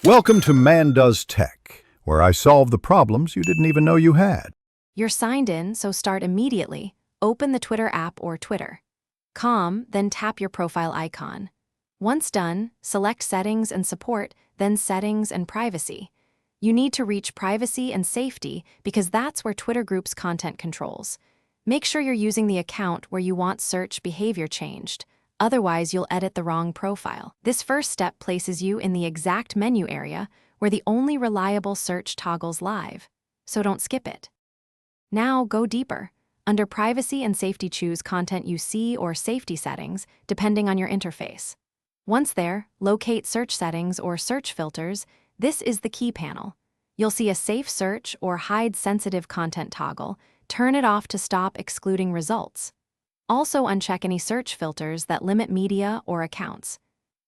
Welcome to Man Does Tech, where I solve the problems you didn't even know you had. You're signed in, so start immediately. Open the Twitter app or Twitter. Then tap your profile icon. Once done, select Settings and Support, then Settings and Privacy. You need to reach Privacy and Safety because that's where Twitter Group's content controls. Make sure you're using the account where you want search behavior changed. Otherwise, you'll edit the wrong profile. This first step places you in the exact menu area where the only reliable search toggles live, so don't skip it. Now go deeper. Under Privacy and Safety, choose Content You See or Safety Settings, depending on your interface. Once there, locate Search Settings or Search Filters. This is the key panel. You'll see a Safe Search or Hide Sensitive Content toggle. Turn it off to stop excluding results. Also uncheck any search filters that limit media or accounts.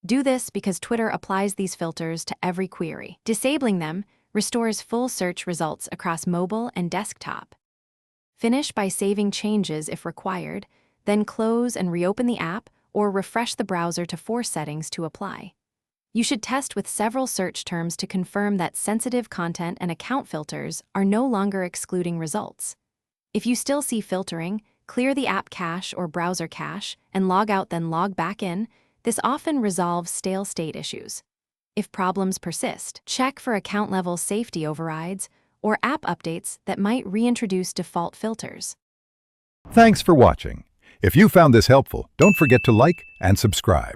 Do this because Twitter applies these filters to every query. Disabling them restores full search results across mobile and desktop. Finish by saving changes if required, then close and reopen the app or refresh the browser to force settings to apply. You should test with several search terms to confirm that sensitive content and account filters are no longer excluding results. If you still see filtering, clear the app cache or browser cache and log out, then log back in. This often resolves stale state issues. If problems persist, check for account-level safety overrides or app updates that might reintroduce default filters. Thanks for watching. If you found this helpful, don't forget to like and subscribe.